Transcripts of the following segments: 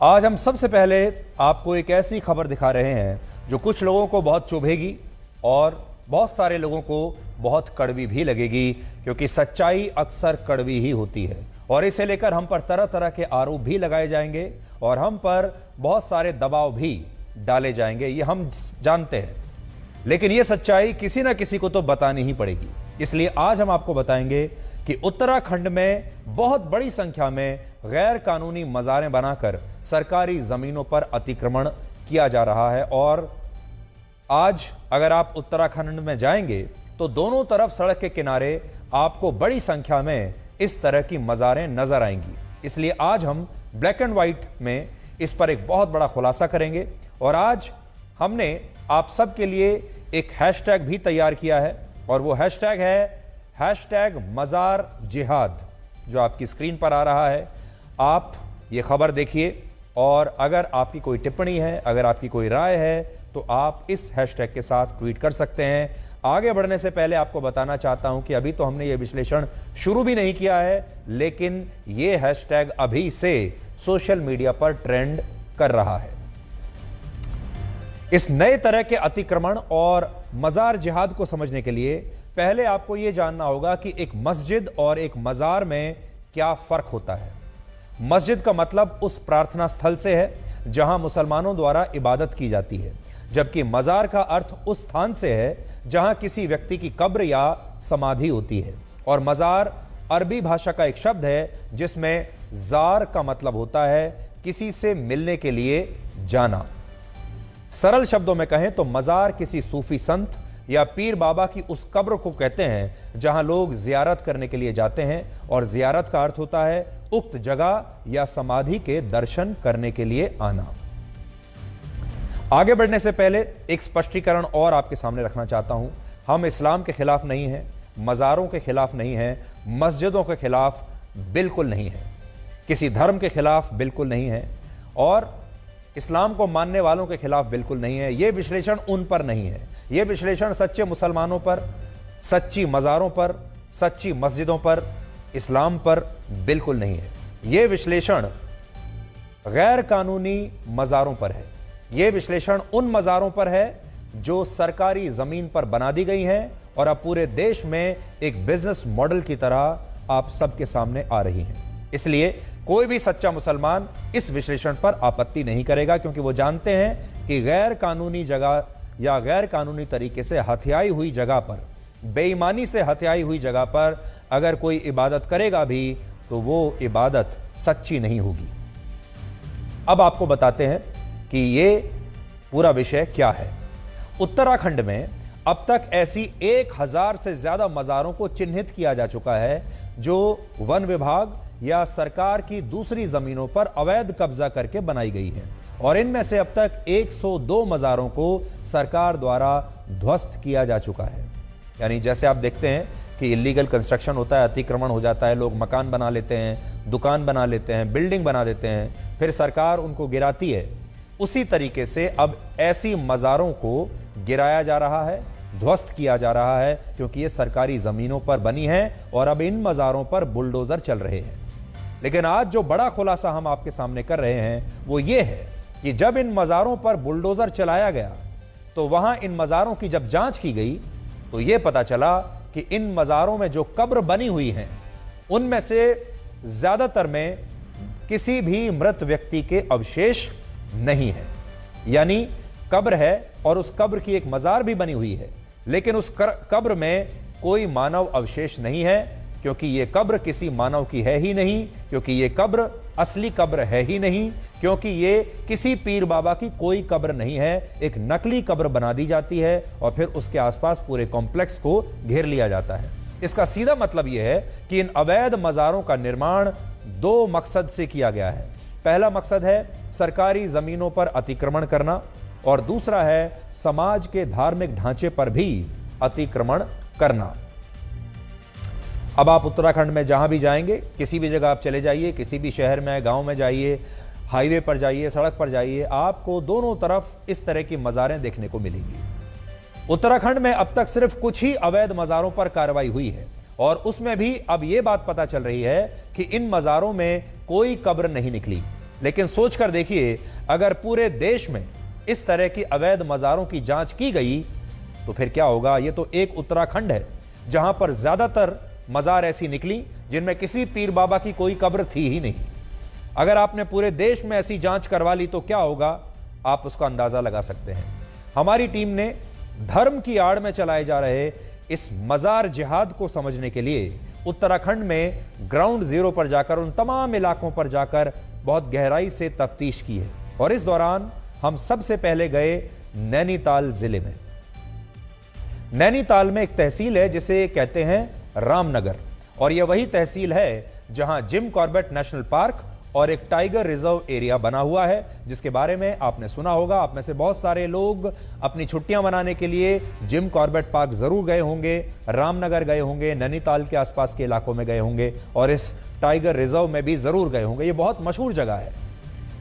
आज हम सबसे पहले आपको एक ऐसी खबर दिखा रहे हैं जो कुछ लोगों को बहुत चुभेगी और बहुत सारे लोगों को बहुत कड़वी भी लगेगी, क्योंकि सच्चाई अक्सर कड़वी ही होती है। और इसे लेकर हम पर तरह तरह के आरोप भी लगाए जाएंगे और हम पर बहुत सारे दबाव भी डाले जाएंगे, ये हम जानते हैं। लेकिन ये सच्चाई किसी ना किसी को तो बतानी ही पड़ेगी। इसलिए आज हम आपको बताएंगे कि उत्तराखंड में बहुत बड़ी संख्या में गैर कानूनी मज़ारें बनाकर सरकारी जमीनों पर अतिक्रमण किया जा रहा है। और आज अगर आप उत्तराखंड में जाएंगे तो दोनों तरफ सड़क के किनारे आपको बड़ी संख्या में इस तरह की मज़ारें नजर आएंगी। इसलिए आज हम ब्लैक एंड व्हाइट में इस पर एक बहुत बड़ा खुलासा करेंगे। और आज हमने आप सबके लिए एक हैशटैग भी तैयार किया है और वो हैशटैग है #मज़ार जिहाद, जो आपकी स्क्रीन पर आ रहा है। आप ये खबर देखिए और अगर आपकी कोई टिप्पणी है, अगर आपकी कोई राय है, तो आप इस हैशटैग के साथ ट्वीट कर सकते हैं। आगे बढ़ने से पहले आपको बताना चाहता हूं कि अभी तो हमने ये विश्लेषण शुरू भी नहीं किया है, लेकिन ये हैशटैग अभी से सोशल मीडिया पर ट्रेंड कर रहा है। इस नए तरह के अतिक्रमण और मज़ार जिहाद को समझने के लिए पहले आपको यह जानना होगा कि एक मस्जिद और एक मज़ार में क्या फर्क होता है। मस्जिद का मतलब उस प्रार्थना स्थल से है जहां मुसलमानों द्वारा इबादत की जाती है, जबकि मज़ार का अर्थ उस स्थान से है जहां किसी व्यक्ति की कब्र या समाधि होती है। और मज़ार अरबी भाषा का एक शब्द है जिसमें ज़ार का मतलब होता है किसी से मिलने के लिए जाना। सरल शब्दों में कहें तो मज़ार किसी सूफी संत या पीर बाबा की उस कब्र को कहते हैं जहां लोग जियारत करने के लिए जाते हैं। और जियारत का अर्थ होता है उक्त जगह या समाधि के दर्शन करने के लिए आना। आगे बढ़ने से पहले एक स्पष्टीकरण और आपके सामने रखना चाहता हूं। हम इस्लाम के खिलाफ नहीं हैं, मज़ारों के खिलाफ नहीं हैं, मस्जिदों के खिलाफ बिल्कुल नहीं है, किसी धर्म के खिलाफ बिल्कुल नहीं है और इस्लाम को मानने वालों के खिलाफ बिल्कुल नहीं है। यह विश्लेषण उन पर नहीं है, यह विश्लेषण सच्चे मुसलमानों पर, सच्ची मज़ारों पर, सच्ची मस्जिदों पर, इस्लाम पर बिल्कुल नहीं है। यह विश्लेषण गैर कानूनी मज़ारों पर है। यह विश्लेषण उन मज़ारों पर है जो सरकारी ज़मीन पर बना दी गई हैं और अब पूरे देश में एक बिजनेस मॉडल की तरह आप सबके सामने आ रही हैं। इसलिए कोई भी सच्चा मुसलमान इस विश्लेषण पर आपत्ति नहीं करेगा, क्योंकि वो जानते हैं कि गैर कानूनी जगह या गैर कानूनी तरीके से हथियाई हुई जगह पर, बेईमानी से हथियाई हुई जगह पर अगर कोई इबादत करेगा भी तो वो इबादत सच्ची नहीं होगी। अब आपको बताते हैं कि ये पूरा विषय क्या है। उत्तराखंड में अब तक ऐसी 1000 से ज्यादा मज़ारों को चिन्हित किया जा चुका है जो वन विभाग या सरकार की दूसरी जमीनों पर अवैध कब्जा करके बनाई गई है। और इनमें से अब तक 102 मज़ारों को सरकार द्वारा ध्वस्त किया जा चुका है। यानी जैसे आप देखते हैं कि इलीगल कंस्ट्रक्शन होता है, अतिक्रमण हो जाता है, लोग मकान बना लेते हैं, दुकान बना लेते हैं, बिल्डिंग बना देते हैं, फिर सरकार उनको गिराती है। उसी तरीके से अब ऐसी मज़ारों को गिराया जा रहा है, ध्वस्त किया जा रहा है, क्योंकि ये सरकारी ज़मीनों पर बनी है और अब इन मज़ारों पर बुलडोज़र चल रहे हैं। लेकिन आज जो बड़ा खुलासा हम आपके सामने कर रहे हैं वो ये है कि जब इन मज़ारों पर बुलडोज़र चलाया गया तो वहां इन मज़ारों की जब जांच की गई तो ये पता चला कि इन मज़ारों में जो कब्र बनी हुई हैं उनमें से ज़्यादातर में किसी भी मृत व्यक्ति के अवशेष नहीं है। यानी कब्र है और उस कब्र की एक मज़ार भी बनी हुई है, लेकिन उस कब्र में कोई मानव अवशेष नहीं है, क्योंकि ये कब्र किसी मानव की है ही नहीं, क्योंकि ये कब्र असली कब्र है ही नहीं, क्योंकि ये किसी पीर बाबा की कोई कब्र नहीं है। एक नकली कब्र बना दी जाती है और फिर उसके आसपास पूरे कॉम्प्लेक्स को घेर लिया जाता है। इसका सीधा मतलब यह है कि इन अवैध मज़ारों का निर्माण 2 मकसद से किया गया है। पहला मकसद है सरकारी ज़मीनों पर अतिक्रमण करना और दूसरा है समाज के धार्मिक ढांचे पर भी अतिक्रमण करना। अब आप उत्तराखंड में जहां भी जाएंगे, किसी भी जगह आप चले जाइए, किसी भी शहर में, गांव में जाइए, हाईवे पर जाइए, सड़क पर जाइए, आपको दोनों तरफ इस तरह की मज़ारें देखने को मिलेंगी। उत्तराखंड में अब तक सिर्फ कुछ ही अवैध मज़ारों पर कार्रवाई हुई है और उसमें भी अब यह बात पता चल रही है कि इन मज़ारों में कोई कब्र नहीं निकली। लेकिन सोचकर देखिए, अगर पूरे देश में इस तरह की अवैध मज़ारों की जांच की गई तो फिर क्या होगा। ये तो एक उत्तराखंड है जहां पर ज्यादातर मज़ार ऐसी निकली जिनमें किसी पीर बाबा की कोई कब्र थी ही नहीं। अगर आपने पूरे देश में ऐसी जांच करवा ली तो क्या होगा, आप उसका अंदाजा लगा सकते हैं। हमारी टीम ने धर्म की आड़ में चलाए जा रहे इस मज़ार जिहाद को समझने के लिए उत्तराखंड में ग्राउंड जीरो पर जाकर, उन तमाम इलाकों पर जाकर बहुत गहराई से तफ्तीश की है। और इस दौरान हम सबसे पहले गए नैनीताल जिले में। नैनीताल में एक तहसील है जिसे कहते हैं रामनगर, और यह वही तहसील है जहां जिम कॉर्बेट नेशनल पार्क और एक टाइगर रिजर्व एरिया बना हुआ है, जिसके बारे में आपने सुना होगा। आप में से बहुत सारे लोग अपनी छुट्टियां मनाने के लिए जिम कॉर्बेट पार्क जरूर गए होंगे, रामनगर गए होंगे, नैनीताल के आसपास के इलाकों में गए होंगे और इस टाइगर रिजर्व में भी जरूर गए होंगे। ये बहुत मशहूर जगह है।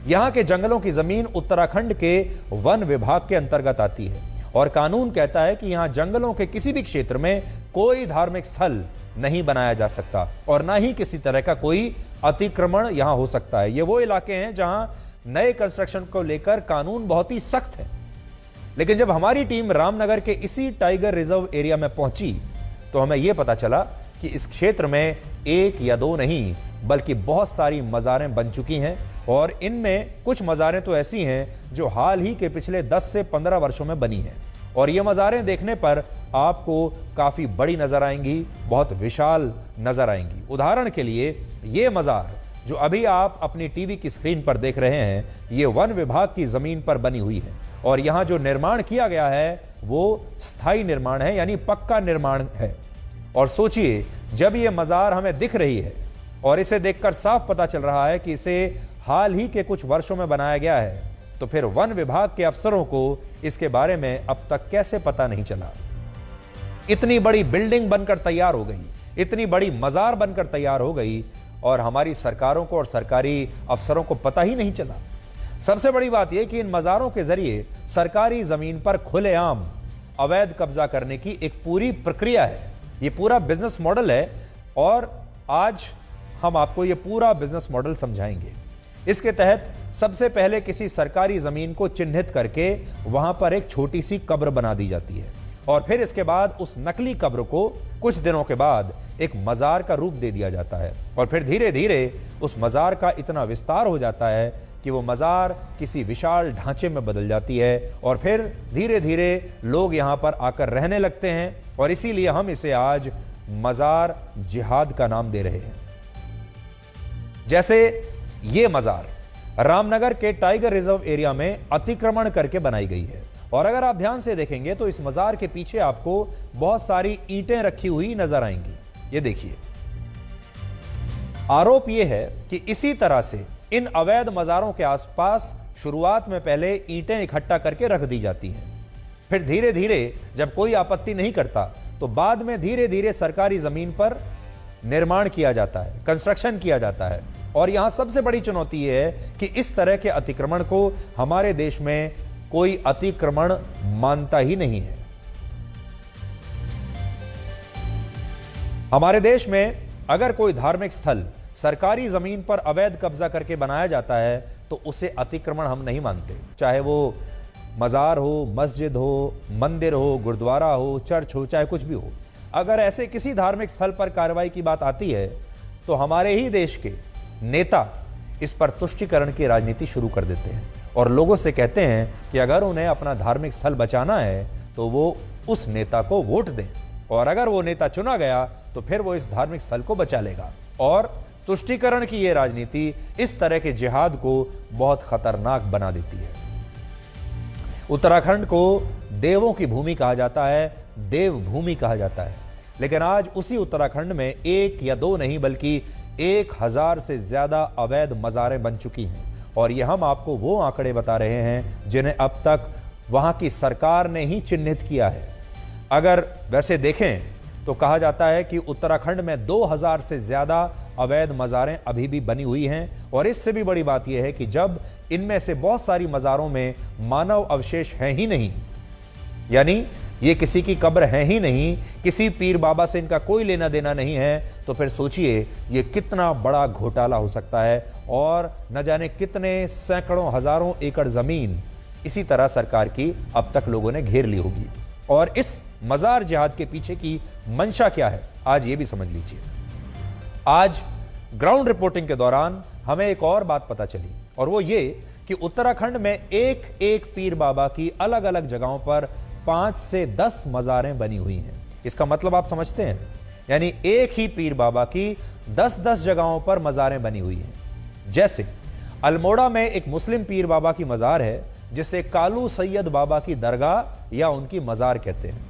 यहां के जंगलों की जमीन उत्तराखंड के वन विभाग के अंतर्गत आती है और कानून कहता है कि यहां जंगलों के किसी भी क्षेत्र में कोई धार्मिक स्थल नहीं बनाया जा सकता और ना ही किसी तरह का कोई अतिक्रमण यहां हो सकता है। ये वो इलाके हैं जहां नए कंस्ट्रक्शन को लेकर कानून बहुत ही सख्त है। लेकिन जब हमारी टीम रामनगर के इसी टाइगर रिजर्व एरिया में पहुंची तो हमें यह पता चला कि इस क्षेत्र में एक या दो नहीं बल्कि बहुत सारी मज़ारें बन चुकी हैं और इनमें कुछ मज़ारें तो ऐसी हैं जो हाल ही के पिछले 10 से 15 वर्षों में बनी हैं। और ये मज़ारें देखने पर आपको काफ़ी बड़ी नज़र आएंगी, बहुत विशाल नज़र आएंगी। उदाहरण के लिए ये मज़ार जो अभी आप अपनी टीवी की स्क्रीन पर देख रहे हैं, ये वन विभाग की ज़मीन पर बनी हुई है और यहाँ जो निर्माण किया गया है वो स्थायी निर्माण है, यानी पक्का निर्माण है। और सोचिए, जब ये मज़ार हमें दिख रही है और इसे देखकर साफ पता चल रहा है कि इसे हाल ही के कुछ वर्षों में बनाया गया है, तो फिर वन विभाग के अफसरों को इसके बारे में अब तक कैसे पता नहीं चला। इतनी बड़ी बिल्डिंग बनकर तैयार हो गई, इतनी बड़ी मज़ार बनकर तैयार हो गई और हमारी सरकारों को और सरकारी अफसरों को पता ही नहीं चला। सबसे बड़ी बात यह कि इन मज़ारों के जरिए सरकारी जमीन पर खुलेआम अवैध कब्जा करने की एक पूरी प्रक्रिया है। ये पूरा बिजनेस मॉडल है और आज हम आपको ये पूरा बिजनेस मॉडल समझाएंगे। इसके तहत सबसे पहले किसी सरकारी जमीन को चिन्हित करके वहां पर एक छोटी सी कब्र बना दी जाती है और फिर इसके बाद उस नकली कब्र को कुछ दिनों के बाद एक मज़ार का रूप दे दिया जाता है और फिर धीरे धीरे उस मज़ार का इतना विस्तार हो जाता है कि वो मज़ार किसी विशाल ढांचे में बदल जाती है और फिर धीरे धीरे लोग यहाँ पर आकर रहने लगते हैं और इसीलिए हम इसे आज मज़ार जिहाद का नाम दे रहे हैं। जैसे ये मज़ार रामनगर के टाइगर रिजर्व एरिया में अतिक्रमण करके बनाई गई है और अगर आप ध्यान से देखेंगे तो इस मज़ार के पीछे आपको बहुत सारी ईंटें रखी हुई नजर आएंगी। ये देखिए, आरोप यह है कि इसी तरह से इन अवैध मज़ारों के आसपास शुरुआत में पहले ईंटें इकट्ठा करके रख दी जाती हैं, फिर धीरे धीरे जब कोई आपत्ति नहीं करता तो बाद में धीरे धीरे सरकारी जमीन पर निर्माण किया जाता है, कंस्ट्रक्शन किया जाता है। और यहां सबसे बड़ी चुनौती यह है कि इस तरह के अतिक्रमण को हमारे देश में कोई अतिक्रमण मानता ही नहीं है। हमारे देश में अगर कोई धार्मिक स्थल सरकारी जमीन पर अवैध कब्जा करके बनाया जाता है तो उसे अतिक्रमण हम नहीं मानते, चाहे वो मज़ार हो, मस्जिद हो, मंदिर हो, गुरुद्वारा हो, चर्च हो, चाहे कुछ भी हो। अगर ऐसे किसी धार्मिक स्थल पर कार्रवाई की बात आती है तो हमारे ही देश के नेता इस पर तुष्टीकरण की राजनीति शुरू कर देते हैं और लोगों से कहते हैं कि अगर उन्हें अपना धार्मिक स्थल बचाना है तो वो उस नेता को वोट दें और अगर वो नेता चुना गया तो फिर वो इस धार्मिक स्थल को बचा लेगा। और तुष्टीकरण की ये राजनीति इस तरह के जिहाद को बहुत खतरनाक बना देती है। उत्तराखंड को देवों की भूमि कहा जाता है, देवभूमि कहा जाता है, लेकिन आज उसी उत्तराखंड में एक या दो नहीं बल्कि 1000 से ज्यादा अवैध मज़ारें बन चुकी हैं और ये हम आपको वो आंकड़े बता रहे हैं जिन्हें अब तक वहां की सरकार ने ही चिन्हित किया है। अगर वैसे देखें तो कहा जाता है कि उत्तराखंड में 2000 से ज्यादा अवैध मज़ारें अभी भी बनी हुई हैं और इससे भी बड़ी बात यह है कि जब इनमें से बहुत सारी मज़ारों में मानव अवशेष हैं ही नहीं, यानी ये किसी की कब्र है ही नहीं, किसी पीर बाबा से इनका कोई लेना देना नहीं है, तो फिर सोचिए ये कितना बड़ा घोटाला हो सकता है और न जाने कितने सैकड़ों हजारों एकड़ जमीन इसी तरह सरकार की अब तक लोगों ने घेर ली होगी। और इस मजार जिहाद के पीछे की मंशा क्या है, आज ये भी समझ लीजिए। आज ग्राउंड रिपोर्टिंग के दौरान हमें एक और बात पता चली, और वो ये कि उत्तराखंड में एक एक पीर बाबा की अलग अलग जगहों पर 5 से 10 मज़ारें बनी हुई हैं। इसका मतलब आप समझते हैं, यानी एक ही पीर बाबा की 10-10 जगहों पर मज़ारें बनी हुई हैं। जैसे अल्मोड़ा में एक मुस्लिम पीर बाबा की मज़ार है जिसे कालू सैयद बाबा की दरगाह या उनकी मज़ार कहते हैं,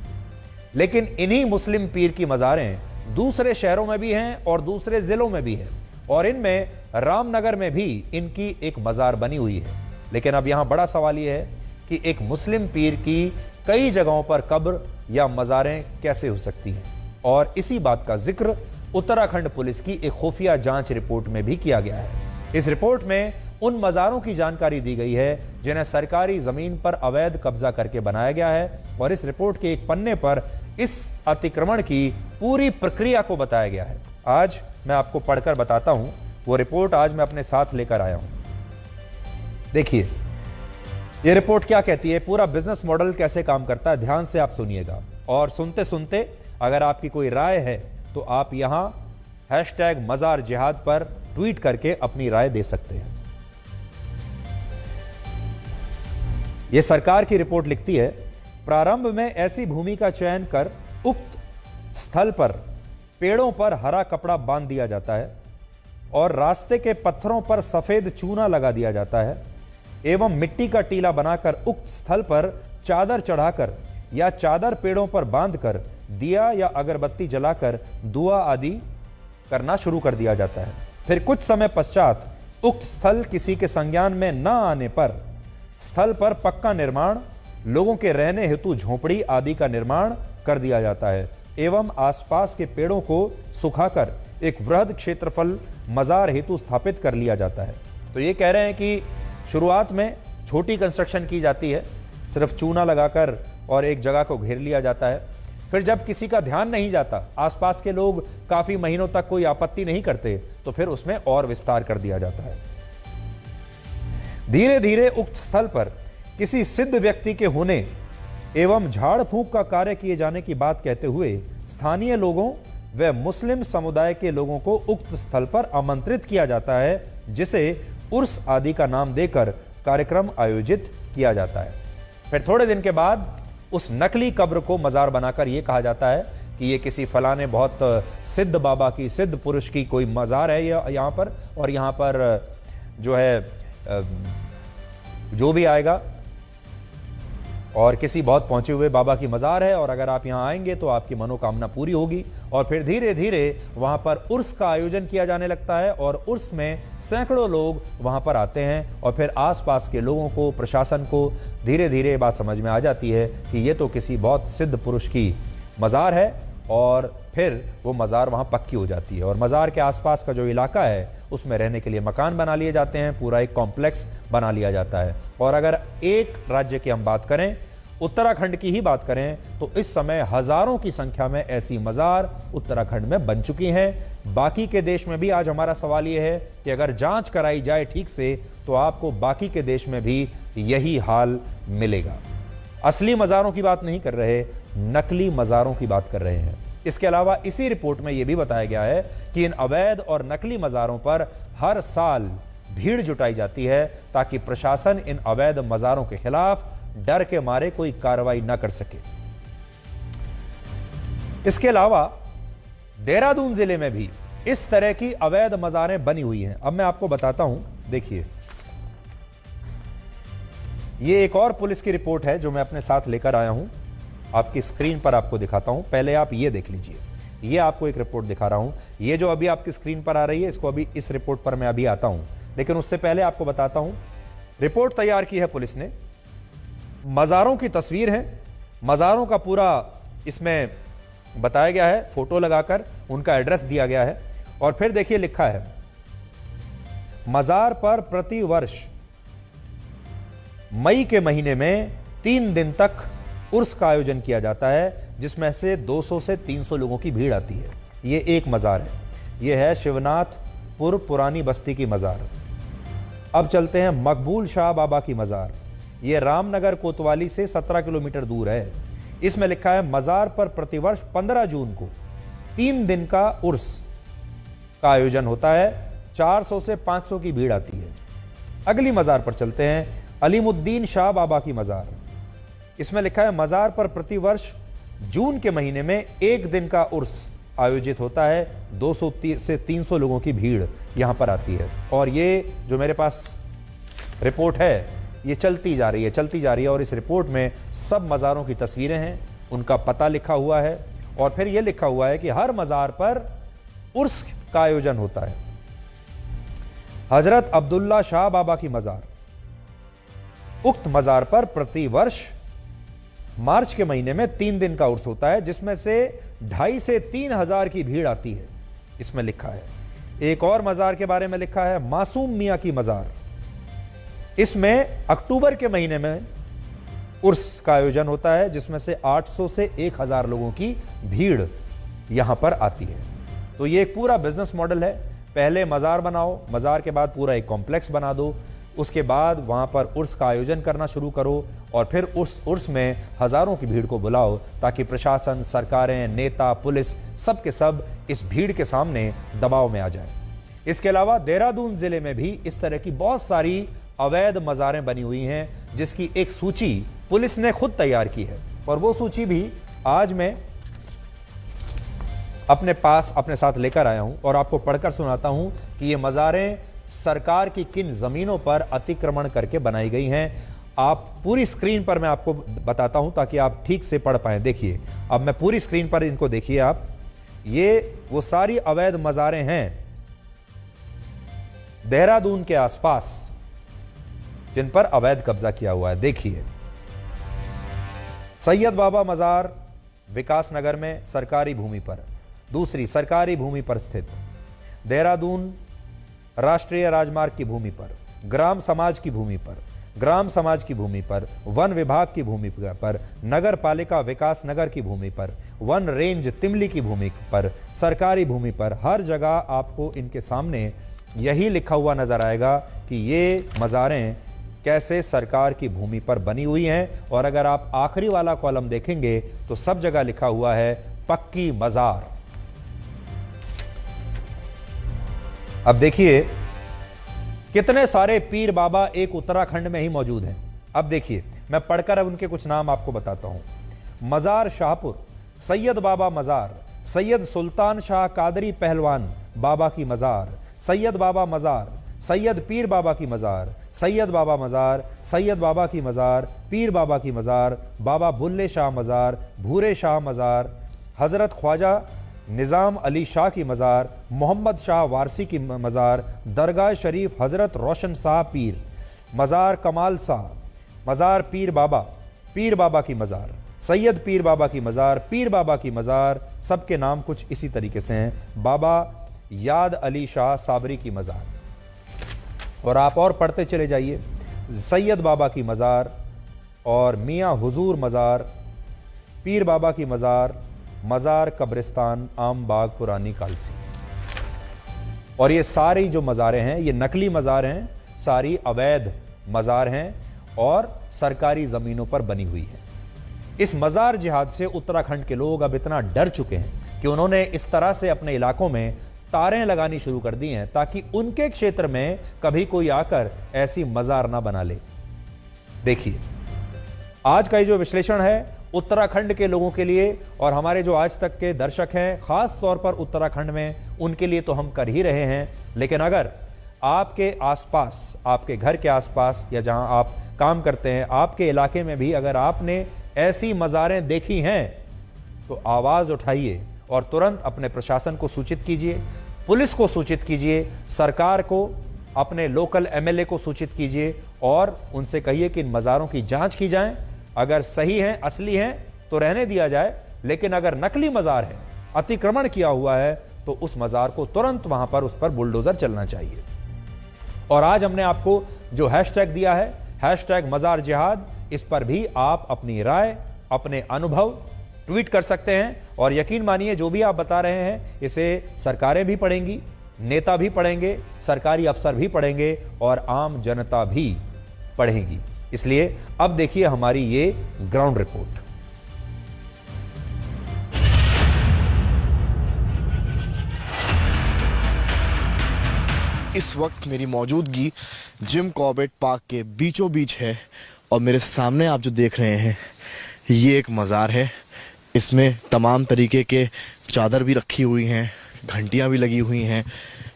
लेकिन इन्हीं मुस्लिम पीर की मज़ारें दूसरे शहरों में भी हैं और दूसरे जिलों में भी हैं, और इनमें रामनगर में भी इनकी एक मज़ार बनी हुई है। लेकिन अब यहां बड़ा सवाल यह है कि एक मुस्लिम पीर की कई जगहों पर कब्र या मज़ारें कैसे हो सकती हैं, और इसी बात का जिक्र उत्तराखंड पुलिस की एक खुफिया जांच रिपोर्ट में भी किया गया है। इस रिपोर्ट में उन मज़ारों की जानकारी दी गई है जिन्हें सरकारी जमीन पर अवैध कब्जा करके बनाया गया है, और इस रिपोर्ट के एक पन्ने पर इस अतिक्रमण की पूरी प्रक्रिया को बताया गया है। आज मैं आपको पढ़कर बताता हूं, वो रिपोर्ट आज मैं अपने साथ लेकर आया हूं। देखिए ये रिपोर्ट क्या कहती है, पूरा बिजनेस मॉडल कैसे काम करता है, ध्यान से आप सुनिएगा, और सुनते सुनते अगर आपकी कोई राय है तो आप यहां #मजार जिहाद पर ट्वीट करके अपनी राय दे सकते हैं। यह सरकार की रिपोर्ट लिखती है, प्रारंभ में ऐसी भूमि का चयन कर उक्त स्थल पर पेड़ों पर हरा कपड़ा बांध दिया जाता है और रास्ते के पत्थरों पर सफेद चूना लगा दिया जाता है एवं मिट्टी का टीला बनाकर उक्त स्थल पर चादर चढ़ाकर या चादर पेड़ों पर बांधकर दिया या अगरबत्ती जलाकर दुआ आदि करना शुरू कर दिया जाता है। फिर कुछ समय पश्चात उक्त स्थल किसी के संज्ञान में न आने पर स्थल पर पक्का निर्माण, लोगों के रहने हेतु झोपड़ी आदि का निर्माण कर दिया जाता है एवं आसपास के पेड़ों को सुखाकर एक वृहद क्षेत्रफल मजार हेतु स्थापित कर लिया जाता है। तो ये कह रहे हैं कि शुरुआत में छोटी कंस्ट्रक्शन की जाती है, सिर्फ चूना लगाकर और एक जगह को घेर लिया जाता है। फिर जब किसी का ध्यान नहीं जाता, आसपास के लोग काफी महीनों तक कोई आपत्ति नहीं करते, तो फिर उसमें और विस्तार कर दिया जाता है। धीरे धीरे उक्त स्थल पर किसी सिद्ध व्यक्ति के होने एवं झाड़ फूंक का कार्य किए जाने की बात कहते हुए स्थानीय लोगों व मुस्लिम समुदाय के लोगों को उक्त स्थल पर आमंत्रित किया जाता है, जिसे उर्स आदि का नाम देकर कार्यक्रम आयोजित किया जाता है। फिर थोड़े दिन के बाद उस नकली कब्र को मजार बनाकर यह कहा जाता है कि ये किसी फलाने बहुत सिद्ध बाबा की, सिद्ध पुरुष की कोई मजार है यहाँ पर, और यहाँ पर जो है जो भी आएगा और किसी बहुत पहुंचे हुए बाबा की मजार है, और अगर आप यहाँ आएंगे तो आपकी मनोकामना पूरी होगी। और फिर धीरे धीरे वहाँ पर उर्स का आयोजन किया जाने लगता है और उर्स में सैकड़ों लोग वहाँ पर आते हैं, और फिर आसपास के लोगों को, प्रशासन को धीरे धीरे बात समझ में आ जाती है कि ये तो किसी बहुत सिद्ध पुरुष की मजार है, और फिर वो मज़ार वहाँ पक्की हो जाती है। और मज़ार के आसपास का जो इलाका है उसमें रहने के लिए मकान बना लिए जाते हैं, पूरा एक कॉम्प्लेक्स बना लिया जाता है। और अगर एक राज्य की हम बात करें, उत्तराखंड की ही बात करें, तो इस समय हजारों की संख्या में ऐसी मज़ार उत्तराखंड में बन चुकी हैं। बाकी के देश में भी आज हमारा सवाल यह है कि अगर जांच कराई जाए ठीक से तो आपको बाकी के देश में भी यही हाल मिलेगा। असली मज़ारों की बात नहीं कर रहे, नकली मज़ारों की बात कर रहे हैं। इसके अलावा इसी रिपोर्ट में यह भी बताया गया है कि इन अवैध और नकली मज़ारों पर हर साल भीड़ जुटाई जाती है ताकि प्रशासन इन अवैध मज़ारों के खिलाफ डर के मारे कोई कार्रवाई न कर सके। इसके अलावा देहरादून जिले में भी इस तरह की अवैध मज़ारें बनी हुई हैं। अब मैं आपको बताता हूं, देखिए ये एक और पुलिस की रिपोर्ट है जो मैं अपने साथ लेकर आया हूं, आपकी स्क्रीन पर आपको दिखाता हूं। पहले आप ये देख लीजिए, ये आपको एक रिपोर्ट दिखा रहा हूं। ये जो अभी आपकी स्क्रीन पर आ रही है, इसको अभी इस रिपोर्ट पर मैं अभी आता हूं, लेकिन उससे पहले आपको बताता हूं, रिपोर्ट तैयार की है पुलिस ने। मज़ारों की तस्वीर है, मज़ारों का पूरा इसमें बताया गया है, फोटो लगाकर उनका एड्रेस दिया गया है। और फिर देखिए लिखा है, मज़ार पर प्रति वर्ष मई के महीने में 3 दिन तक उर्स का आयोजन किया जाता है, जिसमें से 200 से 300 लोगों की भीड़ आती है। ये एक मज़ार है, ये है शिवनाथपुर पुरानी बस्ती की मज़ार। अब चलते हैं मकबूल शाह बाबा की मज़ार। ये रामनगर कोतवाली से 17 किलोमीटर दूर है। इसमें लिखा है मज़ार पर प्रतिवर्ष 15 जून को 3 दिन का उर्स का आयोजन होता है। 400 से 500 की भीड़ आती है। अगली मज़ार पर चलते हैं, अलीमुद्दीन शाह बाबा की मज़ार। इसमें लिखा है मज़ार पर प्रतिवर्ष जून के महीने में 1 दिन का उर्स आयोजित होता है। 200 से 300 लोगों की भीड़ यहां पर आती है। और ये जो मेरे पास रिपोर्ट है, ये चलती जा रही है और इस रिपोर्ट में सब मज़ारों की तस्वीरें हैं, उनका पता लिखा हुआ है और फिर ये लिखा हुआ है कि हर मज़ार पर उर्स का आयोजन होता है। हजरत अब्दुल्ला शाह बाबा की मज़ार, उक्त मज़ार पर प्रतिवर्ष मार्च के महीने में 3 दिन का उर्स होता है, जिसमें से 2,500 से 3,000 की भीड़ आती है। इसमें लिखा है। एक और मज़ार के बारे में लिखा है मासूम मियाँ की मज़ार। इसमें अक्टूबर के महीने में उर्स का आयोजन होता है, जिसमें से 800 से 1,000 लोगों की भीड़ यहां पर आती है। तो ये एक पूरा बिजनेस मॉडल है। पहले मज़ार बनाओ, मज़ार के बाद पूरा एक कॉम्प्लेक्स बना दो, उसके बाद वहां पर उर्स का आयोजन करना शुरू करो और फिर उस उर्स में हज़ारों की भीड़ को बुलाओ, ताकि प्रशासन, सरकारें, नेता, पुलिस सब के सब इस भीड़ के सामने दबाव में आ जाए। इसके अलावा देहरादून ज़िले में भी इस तरह की बहुत सारी अवैध मज़ारें बनी हुई हैं, जिसकी एक सूची पुलिस ने खुद तैयार की है और वो सूची भी आज मैं अपने साथ लेकर आया हूं और आपको पढ़कर सुनाता हूं कि ये मज़ारें सरकार की किन ज़मीनों पर अतिक्रमण करके बनाई गई हैं। आप पूरी स्क्रीन पर मैं आपको बताता हूं ताकि आप ठीक से पढ़ पाएं। देखिए, अब मैं पूरी स्क्रीन पर इनको देखिए आप। ये वो सारी अवैध मज़ारें हैं देहरादून के आसपास जिन पर अवैध कब्जा किया हुआ है। देखिए, सैयद बाबा मज़ार विकास नगर में सरकारी भूमि पर, दूसरी सरकारी भूमि पर स्थित, देहरादून राष्ट्रीय राजमार्ग की भूमि पर, ग्राम समाज की भूमि पर, ग्राम समाज की भूमि पर, वन विभाग की भूमि पर, नगर पालिका विकास नगर की भूमि पर, वन रेंज तिमली की भूमि पर, सरकारी भूमि पर, हर जगह आपको इनके सामने यही लिखा हुआ नजर आएगा कि ये मज़ारें कैसे सरकार की भूमि पर बनी हुई हैं। और अगर आप आखिरी वाला कॉलम देखेंगे तो सब जगह लिखा हुआ है पक्की मज़ार। अब देखिए कितने सारे पीर बाबा एक उत्तराखंड में ही मौजूद हैं। अब देखिए, मैं पढ़कर अब उनके कुछ नाम आपको बताता हूं। मज़ार शाहपुर, सैयद बाबा मज़ार, सैयद सुल्तान शाह कादरी पहलवान बाबा की मज़ार, सैयद बाबा मज़ार, सैयद पीर बाबा की मज़ार, सैयद बाबा मज़ार, सैयद बाबा की मज़ार, पीर बाबा की मज़ार, बाबा बुल्ले शाह मज़ार, भूरे शाह मज़ार, हज़रत ख्वाजा निज़ाम अली शाह की मज़ार, मोहम्मद शाह वारसी की मज़ार, दरगाह शरीफ हज़रत रोशन शाह पीर, मज़ार कमाल शाह, मज़ार पीर बाबा की मज़ार, सैयद पीर बाबा की मज़ार, पीर बाबा की मज़ार, सबके नाम कुछ इसी तरीके से हैं। बाबा याद अली शाह साबरी की मज़ार, और आप और पढ़ते चले जाइए। सैयद बाबा की मज़ार और मियाँ हुजूर मज़ार, पीर बाबा की मज़ार, मज़ार कब्रिस्तान आम बाग पुरानी कालसी। और ये सारी जो मज़ारें हैं ये नकली मज़ार हैं, सारी अवैध मज़ार हैं और सरकारी ज़मीनों पर बनी हुई हैं। इस मज़ार जिहाद से उत्तराखंड के लोग अब इतना डर चुके हैं कि उन्होंने इस तरह से अपने इलाकों में तारें लगानी शुरू कर दी हैं ताकि उनके क्षेत्र में कभी कोई आकर ऐसी मज़ार ना बना ले। देखिए, आज का ये जो विश्लेषण है उत्तराखंड के लोगों के लिए और हमारे जो आज तक के दर्शक हैं खास तौर पर उत्तराखंड में, उनके लिए तो हम कर ही रहे हैं। लेकिन अगर आपके आसपास, आपके घर के आसपास या जहां आप काम करते हैं, आपके इलाके में भी अगर आपने ऐसी मज़ारें देखी हैं तो आवाज़ उठाइए और तुरंत अपने प्रशासन को सूचित कीजिए, पुलिस को सूचित कीजिए, सरकार को, अपने लोकल एमएलए को सूचित कीजिए और उनसे कहिए कि इन मज़ारों की जांच की जाए। अगर सही हैं, असली हैं तो रहने दिया जाए, लेकिन अगर नकली मज़ार है, अतिक्रमण किया हुआ है, तो उस मज़ार को तुरंत वहां पर उस पर बुलडोज़र चलना चाहिए। और आज हमने आपको जो हैशटैग दिया है, हैशटैग मज़ार जिहाद, इस पर भी आप अपनी राय अपने अनुभव ट्वीट कर सकते हैं और यकीन मानिए जो भी आप बता रहे हैं इसे सरकारें भी पढ़ेंगी, नेता भी पढ़ेंगे, सरकारी अफसर भी पढ़ेंगे और आम जनता भी पढ़ेगी। इसलिए अब देखिए हमारी ये ग्राउंड रिपोर्ट। इस वक्त मेरी मौजूदगी जिम कॉर्बेट पार्क के बीचों बीच है और मेरे सामने आप जो देख रहे हैं ये एक मज़ार है। इसमें तमाम तरीके के चादर भी रखी हुई हैं, घंटियां भी लगी हुई हैं।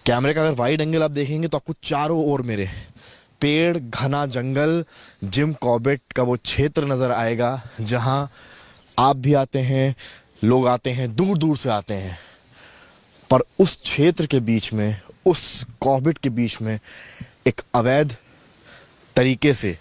कैमरे का अगर वाइड एंगल आप देखेंगे तो आपको चारों ओर मेरे पेड़, घना जंगल, जिम कॉर्बेट का वो क्षेत्र नज़र आएगा जहां आप भी आते हैं, लोग आते हैं, दूर दूर से आते हैं। पर उस क्षेत्र के बीच में, उस कॉर्बेट के बीच में एक अवैध तरीके से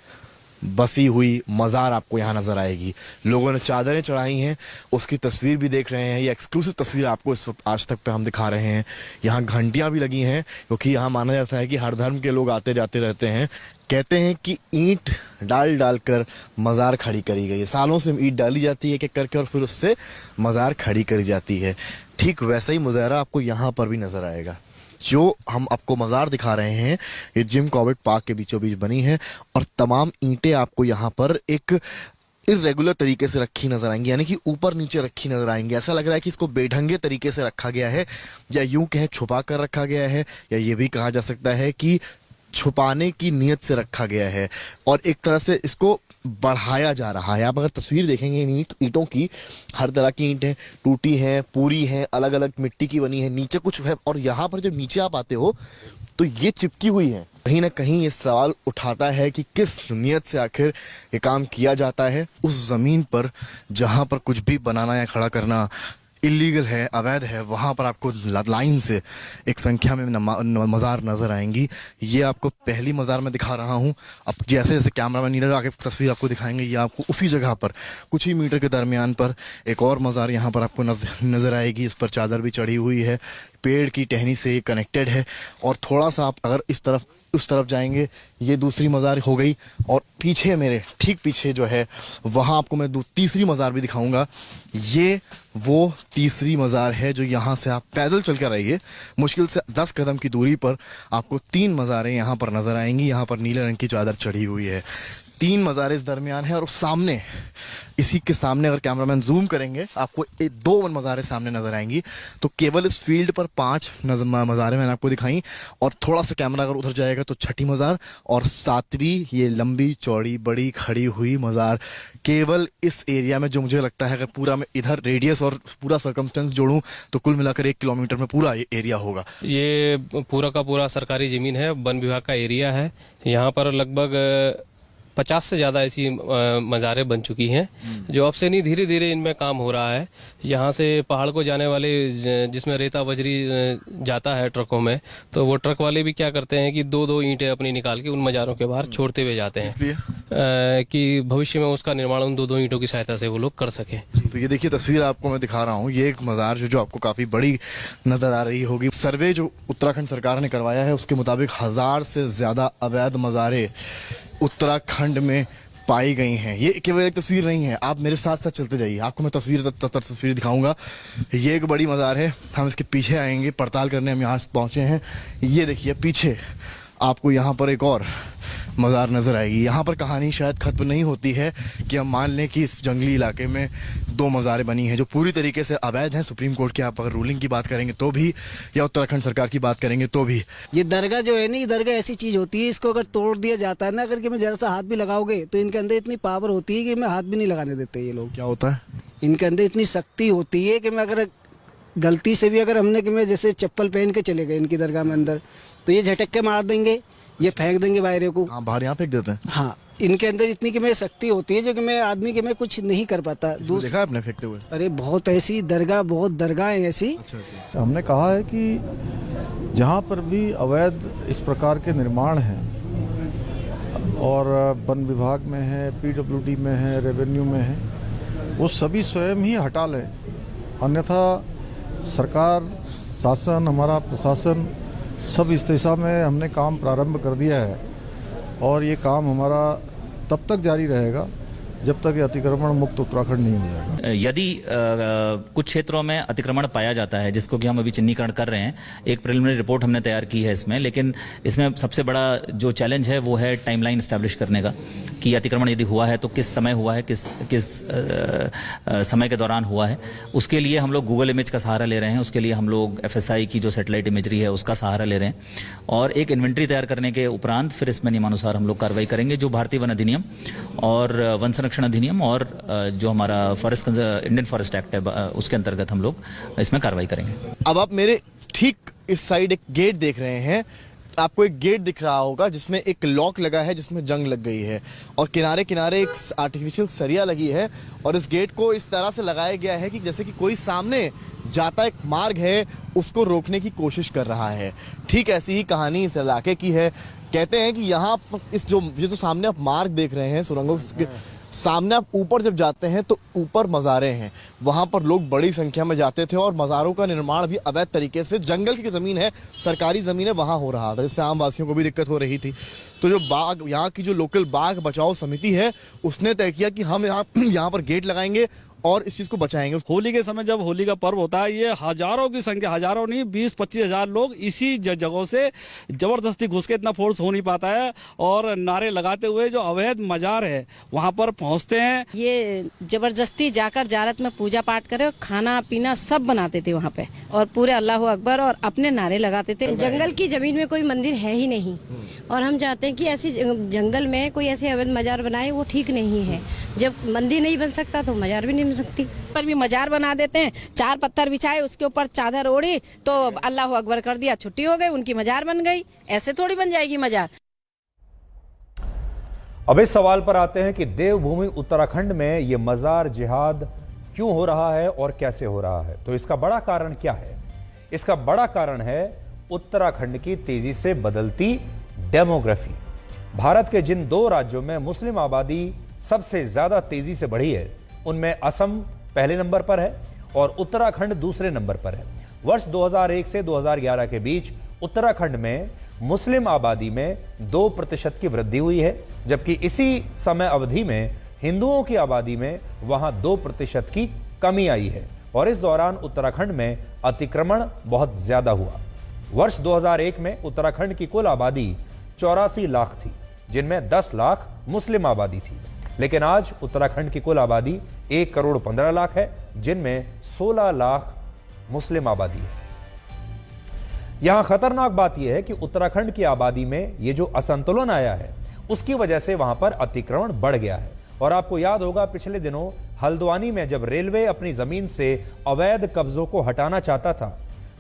बसी हुई मज़ार आपको यहाँ नज़र आएगी। लोगों ने चादरें चढ़ाई हैं, उसकी तस्वीर भी देख रहे हैं। ये एक्सक्लूसिव तस्वीर आपको इस वक्त आज तक पे हम दिखा रहे हैं। यहाँ घंटियाँ भी लगी हैं क्योंकि यहाँ माना जाता है कि हर धर्म के लोग आते जाते रहते हैं। कहते हैं कि ईंट डाल डाल कर मज़ार खड़ी करी गई है। सालों से ईंट डाली जाती है एक एक करके और फिर उससे मज़ार खड़ी करी जाती है। ठीक वैसा ही मुजाहरा आपको यहाँ पर भी नज़र आएगा। जो हम आपको मज़ार दिखा रहे हैं ये जिम कॉर्बेट पार्क के बीचों बीच बनी है और तमाम ईंटें आपको यहाँ पर एक इर्रेगुलर तरीके से रखी नजर आएंगी, यानी कि ऊपर नीचे रखी नजर आएंगी। ऐसा लग रहा है कि इसको बेढंगे तरीके से रखा गया है, या यूं कहें छुपा कर रखा गया है, या ये भी कहा जा सकता है कि छुपाने की नीयत से रखा गया है और एक तरह से इसको बढ़ाया जा रहा है। आप अगर तस्वीर देखेंगे इन ईंटों की, हर तरह की ईंटें टूटी हैं, पूरी हैं, अलग अलग मिट्टी की बनी है, नीचे कुछ है और यहाँ पर जब नीचे आप आते हो तो ये चिपकी हुई है। कहीं ना कहीं ये सवाल उठाता है कि किस नियत से आखिर ये काम किया जाता है। उस ज़मीन पर जहाँ पर कुछ भी बनाना या खड़ा करना इलीगल है, अवैध है, वहाँ पर आपको लाइन से एक संख्या में मज़ार नज़र आएंगी। ये आपको पहली मज़ार में दिखा रहा हूँ। अब जैसे जैसे कैमरामैन नीरज आगे तस्वीर आपको दिखाएंगे, ये आपको उसी जगह पर कुछ ही मीटर के दरमियान पर एक और मज़ार यहाँ पर आपको नज़र आएगी। इस पर चादर भी चढ़ी हुई है, पेड़ की टहनी से ये कनेक्टेड है। और थोड़ा सा आप अगर उस तरफ जाएंगे ये दूसरी मज़ार हो गई और पीछे मेरे ठीक पीछे जो है वहाँ आपको मैं तीसरी मज़ार भी दिखाऊंगा। ये वो तीसरी मज़ार है जो यहाँ से आप पैदल चल कर आइए, मुश्किल से 10 कदम की दूरी पर आपको 3 मज़ारें यहाँ पर नज़र आएंगी। यहाँ पर नीले रंग की चादर चढ़ी हुई है। 3 मज़ारें इस दरमियान है और सामने, इसी के सामने अगर कैमरामैन जूम करेंगे आपको 2 मज़ारें सामने नज़र आएंगी। तो केवल इस फील्ड पर 5 मज़ारें मैंने आपको दिखाई और थोड़ा सा कैमरा अगर उधर जाएगा तो 6ठी मज़ार और 7वीं ये लंबी चौड़ी बड़ी खड़ी हुई मज़ार केवल इस एरिया में, जो मुझे लगता है अगर पूरा मैं इधर रेडियस और पूरा सर्कमस्टेंस जोड़ूं तो कुल मिलाकर 1 किलोमीटर में पूरा ये एरिया होगा। ये पूरा का पूरा सरकारी ज़मीन है, वन विभाग का एरिया है। यहाँ पर लगभग 50 से ज़्यादा ऐसी मज़ारें बन चुकी हैं जो अब से नहीं धीरे धीरे इनमें काम हो रहा है। यहाँ से पहाड़ को जाने वाले जिसमें रेता बजरी जाता है ट्रकों में, तो वो ट्रक वाले भी क्या करते हैं कि 2-2 ईंटें अपनी निकाल के उन मज़ारों के बाहर छोड़ते हुए जाते हैं कि भविष्य में उसका निर्माण उन 2-2 ईंटों की सहायता से वो लोग कर सकें। तो ये देखिए तस्वीर आपको मैं दिखा रहा हूँ, ये एक मज़ार जो आपको काफ़ी बड़ी नज़र आ रही होगी। सर्वे जो उत्तराखंड सरकार ने करवाया है उसके मुताबिक 1000 से ज़्यादा अवैध मज़ारें उत्तराखंड में पाई गई हैं। ये केवल एक तस्वीर नहीं है, आप मेरे साथ साथ चलते जाइए, आपको मैं तस्वीर दिखाऊंगा। ये एक बड़ी मज़ार है, हम इसके पीछे आएंगे पड़ताल करने, हम यहाँ पहुँचे हैं। ये देखिए पीछे आपको यहाँ पर एक और मज़ार नज़र आएगी। यहाँ पर कहानी शायद ख़त्म नहीं होती है कि हम मान लें कि इस जंगली इलाके में 2 मज़ारें बनी हैं जो पूरी तरीके से अवैध हैं। सुप्रीम कोर्ट की आप अगर रूलिंग की बात करेंगे तो भी, या उत्तराखंड सरकार की बात करेंगे तो भी। ये दरगाह जो है ना, ये दरगाह ऐसी चीज़ होती है, इसको अगर तोड़ दिया जाता है ना, अगर कि मैं जरा सा हाथ भी लगाओगे तो इनके अंदर इतनी पावर होती है कि मैं हाथ भी नहीं लगाने देते ये लोग। क्या होता है? इनके अंदर इतनी शक्ति होती है कि मैं अगर गलती से भी अगर हमने कि मैं जैसे चप्पल पहन के चले गए इनकी दरगाह में अंदर, तो ये झटक के मार देंगे, ये फेंक देंगे बाहर को। हाँ, बाहर यहाँ फेंक देते हैं। हाँ, इनके अंदर इतनी कि मैं शक्ति होती है जो कि मैं आदमी के मैं कुछ नहीं कर पाता। देखा आपने फेंकते हुए? अरे बहुत ऐसी दरगाह, बहुत दरगाह है ऐसी। अच्छा। हमने कहा है कि जहाँ पर भी अवैध इस प्रकार के निर्माण हैं और वन विभाग में है, PWD में है, रेवेन्यू में है, वो सभी स्वयं ही हटा लें, अन्यथा सरकार, शासन, हमारा प्रशासन सब इस दिशा में हमने काम प्रारंभ कर दिया है और ये काम हमारा तब तक जारी रहेगा जब तक ये अतिक्रमण मुक्त उत्तराखंड नहीं हो जाएगा। यदि कुछ क्षेत्रों में अतिक्रमण पाया जाता है, जिसको कि हम अभी चिन्हीकरण कर रहे हैं, एक प्रिलिमिनरी रिपोर्ट हमने तैयार की है इसमें, लेकिन इसमें सबसे बड़ा जो चैलेंज है वो है टाइमलाइन एस्टैब्लिश करने का, कि अतिक्रमण यदि हुआ है तो किस समय हुआ है, किस समय के दौरान हुआ है। उसके लिए हम लोग गूगल इमेज का सहारा ले रहे हैं, उसके लिए हम लोग FSI की जो सैटेलाइट इमेजरी है उसका सहारा ले रहे हैं, और एक इन्वेंट्री तैयार करने के उपरांत फिर इसमें नियमानुसार हम लोग कार्रवाई करेंगे, जो भारतीय वन अधिनियम और वन संरक्षण अधिनियम और जो हमारा इंडियन फॉरेस्ट एक्ट है उसके अंतर्गत हम लोग इसमें कार्रवाई करेंगे। अब आप मेरे ठीक इस साइड एक गेट देख रहे हैं, आपको एक गेट दिख रहा होगा जिसमें एक लॉक लगा है, जिसमें जंग लग गई है, और किनारे किनारे एक आर्टिफिशियल सरिया लगी है, और इस गेट को इस तरह से लगाया गया है कि जैसे कि कोई सामने जाता एक मार्ग है उसको रोकने की कोशिश कर रहा है। ठीक ऐसी ही कहानी इस इलाके की है। कहते हैं कि यहाँ इस ये जो सामने आप मार्ग देख रहे हैं, सुरंगों के सामने आप ऊपर जब जाते हैं तो ऊपर मज़ारे हैं, वहाँ पर लोग बड़ी संख्या में जाते थे, और मज़ारों का निर्माण भी अवैध तरीके से, जंगल की ज़मीन है, सरकारी ज़मीन है, वहाँ हो रहा था, जिससे आम वासियों को भी दिक्कत हो रही थी। तो जो बाघ, यहाँ की जो लोकल बाघ बचाओ समिति है, उसने तय किया कि हम यहाँ पर गेट लगाएंगे और इस चीज़ को बचाएंगे। होली के समय जब होली का पर्व होता है, ये हजारों की संख्या, हजारों नहीं 20-25 हजार लोग इसी जगहों से जबरदस्ती घुस के, इतना फोर्स हो नहीं पाता है, और नारे लगाते हुए जो अवैध मजार है वहाँ पर पहुँचते हैं। ये जबरदस्ती जाकर जारत में पूजा पाठ करे, खाना पीना सब बनाते थे वहाँ पे, और पूरे अल्लाह अकबर और अपने नारे लगाते थे। जंगल की जमीन में कोई मंदिर है ही नहीं, और हम चाहते हैं कि ऐसी जंगल में कोई ऐसे अवैध मजार बनाए, वो ठीक नहीं है। जब मंदिर नहीं बन सकता तो मजार भी नहीं बन सकती। पर भी मजार बना देते हैं, 4 पत्थर बिछाए, उसके ऊपर चादर ओढ़ी तो अल्लाह अकबर कर दिया, छुट्टी हो गई, उनकी मजार बन गई। ऐसे थोड़ी बन जाएगी मजार। अब इस सवाल पर आते हैं कि देवभूमि उत्तराखंड में यह मजार जिहाद क्यों हो रहा है और कैसे हो रहा है। तो इसका बड़ा कारण क्या है? इसका बड़ा कारण है उत्तराखंड की तेजी से बदलती डेमोग्राफी। भारत के जिन 2 राज्यों में मुस्लिम आबादी सबसे ज्यादा तेजी से बढ़ी है, उनमें असम पहले नंबर पर है और उत्तराखंड दूसरे नंबर पर है। वर्ष 2001 से 2011 के बीच उत्तराखंड में मुस्लिम आबादी में 2% की वृद्धि हुई है, जबकि इसी समय अवधि में हिंदुओं की आबादी में वहां 2% की कमी आई है, और इस दौरान उत्तराखंड में अतिक्रमण बहुत ज्यादा हुआ। वर्ष 2001 में उत्तराखंड की कुल आबादी 84 लाख थी, जिनमें 10 लाख मुस्लिम आबादी थी, लेकिन आज उत्तराखंड की कुल आबादी 1 करोड़ 15 लाख है, जिनमें 16 लाख मुस्लिम आबादी है। यहां खतरनाक बात यह है कि उत्तराखंड की आबादी में यह जो असंतुलन आया है, उसकी वजह से वहां पर अतिक्रमण बढ़ गया है। और आपको याद होगा, पिछले दिनों हल्द्वानी में जब रेलवे अपनी जमीन से अवैध कब्जों को हटाना चाहता था,